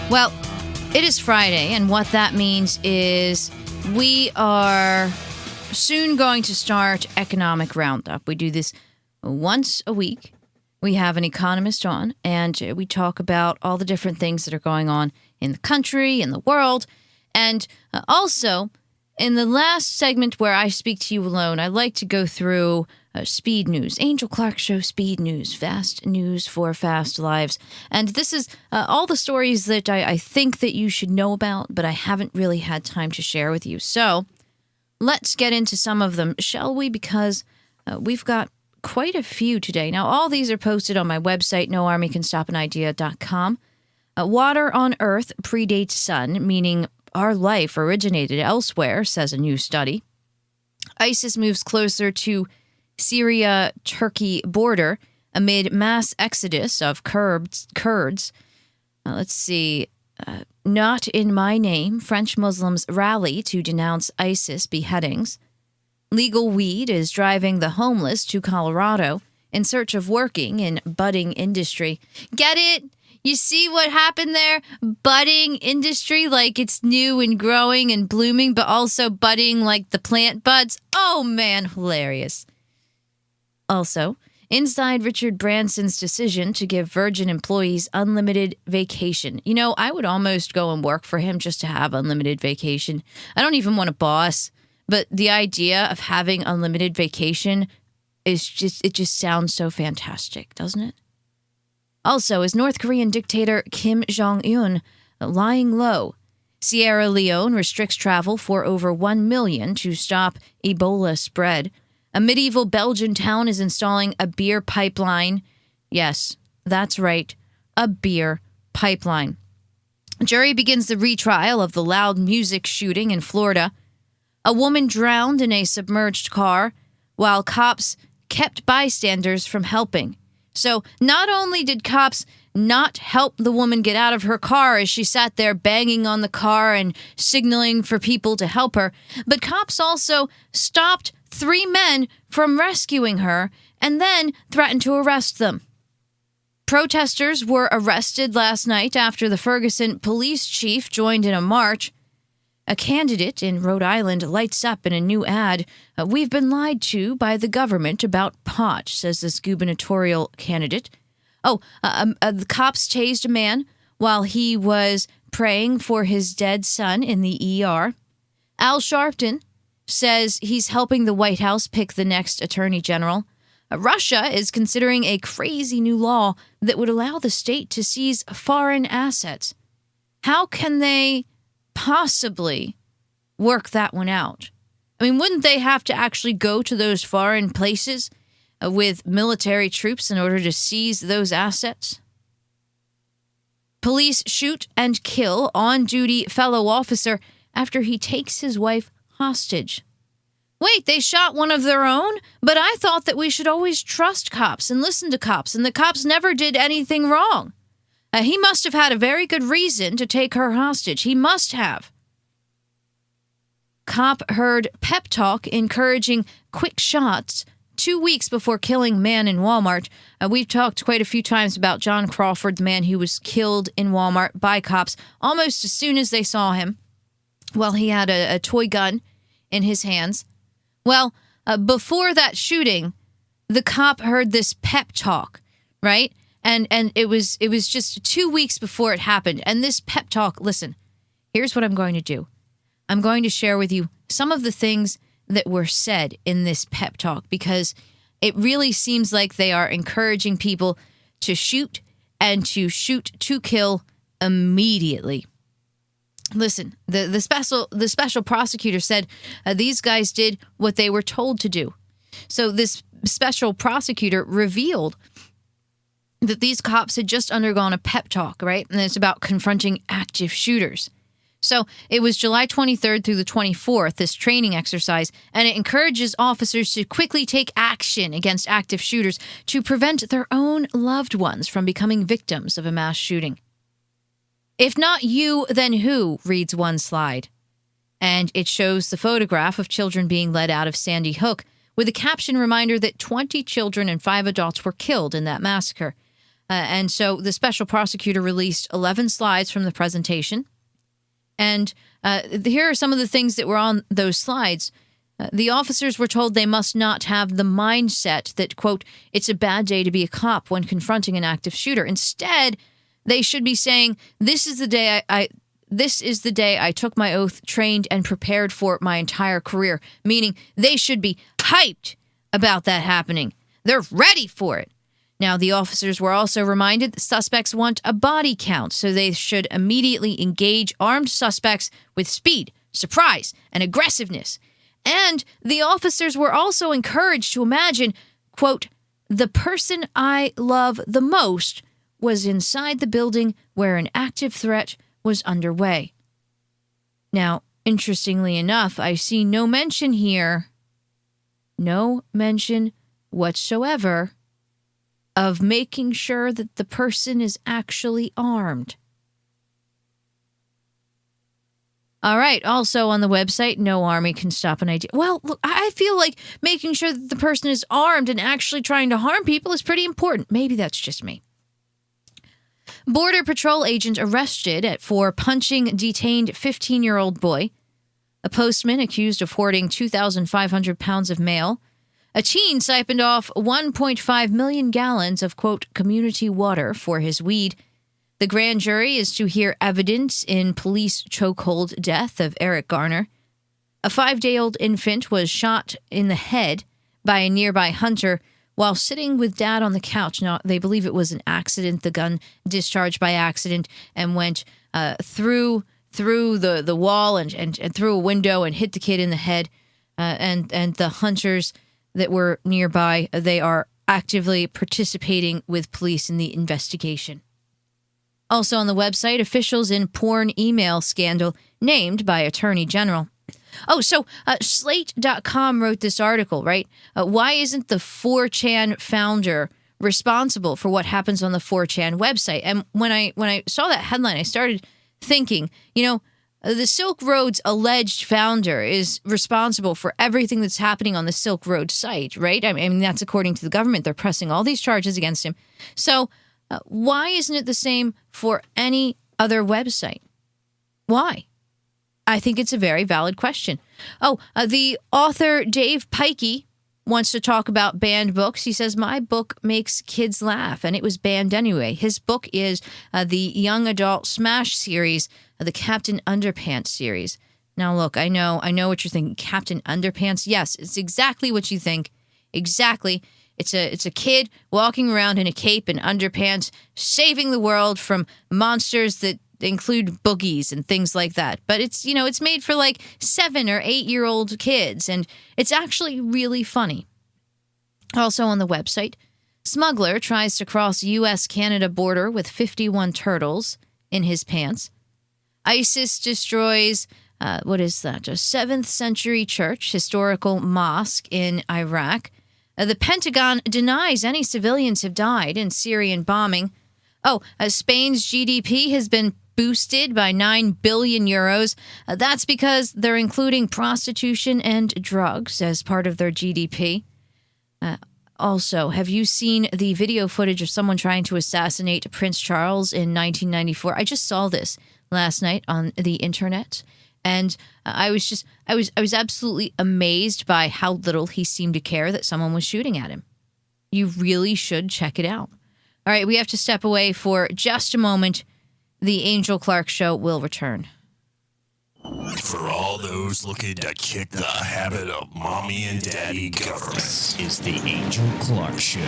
Well, it is Friday, and what that means is we are soon going to start Economic Roundup. We do this once a week. We have an economist on, and we talk about all the different things that are going on in the country, in the world. And also, in the last segment where I speak to you alone, I like to go through speed news. Angel Clark Show speed news. Fast news for fast lives. And this is all the stories that I think that you should know about, but I haven't really had time to share with you. So let's get into some of them, shall we? Because we've got quite a few today. Now, all these are posted on my website, noarmycanstopanidea.com. Water on Earth predates sun, meaning our life originated elsewhere, says a new study. ISIS moves closer to Syria-Turkey border amid mass exodus of Kurds. Let's see. Not in my name. French Muslims rally to denounce ISIS beheadings. Legal weed is driving the homeless to Colorado in search of working in budding industry. Get it? You see what happened there? Budding industry, like it's new and growing and blooming, but also budding like the plant buds. Oh, man, hilarious. Also, inside Richard Branson's decision to give Virgin employees unlimited vacation. You know, I would almost go and work for him just to have unlimited vacation. I don't even want a boss, but the idea of having unlimited vacation is just sounds so fantastic, doesn't it? Also, is North Korean dictator Kim Jong-un lying low? Sierra Leone restricts travel for over 1 million to stop Ebola spread. A medieval Belgian town is installing a beer pipeline. Yes, that's right, a beer pipeline. Jury begins the retrial of the loud music shooting in Florida. A woman drowned in a submerged car while cops kept bystanders from helping. So not only did cops not help the woman get out of her car as she sat there banging on the car and signaling for people to help her, but cops also stopped 3 men from rescuing her and then threatened to arrest them. Protesters were arrested last night after the Ferguson police chief joined in a march. A candidate in Rhode Island lights up in a new ad. We've been lied to by the government about pot, says this gubernatorial candidate. The cops tased a man while he was praying for his dead son in the ER. Al Sharpton says he's helping the White House pick the next attorney general. Russia is considering a crazy new law that would allow the state to seize foreign assets. How can they possibly work that one out? I mean, wouldn't they have to actually go to those foreign places with military troops in order to seize those assets? Police shoot and kill on-duty fellow officer after he takes his wife hostage. Wait, they shot one of their own? But I thought that we should always trust cops and listen to cops, and the cops never did anything wrong. He must have had a very good reason to take her hostage. He must have. Cop heard pep talk encouraging quick shots 2 weeks before killing man in Walmart. We've talked quite a few times about John Crawford, the man who was killed in Walmart by cops almost as soon as they saw him. Well, he had a toy gun in his hands. Well, before that shooting, the cop heard this pep talk, right? And it was just 2 weeks before it happened. And this pep talk, listen, here's what I'm going to do. I'm going to share with you some of the things that were said in this pep talk, because it really seems like they are encouraging people to shoot and to shoot to kill immediately. Listen, the special prosecutor said these guys did what they were told to do. So this special prosecutor revealed that these cops had just undergone a pep talk, right? And it's about confronting active shooters. So it was July 23rd through the 24th, this training exercise, and it encourages officers to quickly take action against active shooters to prevent their own loved ones from becoming victims of a mass shooting. If not you, then who, reads one slide. And it shows the photograph of children being led out of Sandy Hook with a caption reminder that 20 children and 5 adults were killed in that massacre. And so the special prosecutor released 11 slides from the presentation. And here are some of the things that were on those slides. The officers were told they must not have the mindset that, quote, it's a bad day to be a cop when confronting an active shooter. Instead, they should be saying, this is the day I took my oath, trained, and prepared for my entire career. Meaning they should be hyped about that happening. They're ready for it. Now, the officers were also reminded that suspects want a body count, so they should immediately engage armed suspects with speed, surprise, and aggressiveness. And the officers were also encouraged to imagine, quote, the person I love the most was inside the building where an active threat was underway. Now, interestingly enough, I see no mention here, no mention whatsoever of making sure that the person is actually armed. All right. Also on the website, no army can stop an idea. Well, look, I feel like making sure that the person is armed and actually trying to harm people is pretty important. Maybe that's just me. Border Patrol agent arrested for punching detained 15-year-old boy. A postman accused of hoarding 2,500 pounds of mail. A teen siphoned off 1.5 million gallons of, quote, community water for his weed. The grand jury is to hear evidence in police chokehold death of Eric Garner. A 5-day-old infant was shot in the head by a nearby hunter while sitting with dad on the couch. Now, they believe it was an accident. The gun discharged by accident and went through the wall and through a window and hit the kid in the head. And the hunters that were nearby, they are actively participating with police in the investigation. Also on the website, officials in porn email scandal named by Attorney General. Oh, so Slate.com wrote this article, right? Why isn't the 4chan founder responsible for what happens on the 4chan website? And when I saw that headline, I started thinking, the Silk Road's alleged founder is responsible for everything that's happening on the Silk Road site, right? I mean, that's according to the government. They're pressing all these charges against him. So why isn't it the same for any other website? Why? I think it's a very valid question. The author Dave Pikey wants to talk about banned books. He says, my book makes kids laugh, and it was banned anyway. His book is the young adult smash series, the Captain Underpants series. Now, look, I know what you're thinking. Captain Underpants? Yes, it's exactly what you think. Exactly. It's a kid walking around in a cape and underpants, saving the world from monsters that include boogies and things like that. But it's made for like 7 or 8-year-old kids, and it's actually really funny. Also on the website, smuggler tries to cross U.S.-Canada border with 51 turtles in his pants. ISIS destroys, a 7th century church, historical mosque in Iraq. The Pentagon denies any civilians have died in Syrian bombing. Spain's GDP has been boosted by 9 billion euros. That's because they're including prostitution and drugs as part of their GDP. Also, have you seen the video footage of someone trying to assassinate Prince Charles in 1994? I just saw this last night on the internet, and I was absolutely amazed by how little he seemed to care that someone was shooting at him. You really should check it out. All right, we have to step away for just a moment. The Angel Clark Show will return. For all those looking to kick the habit of mommy and daddy government, is the Angel Clark Show.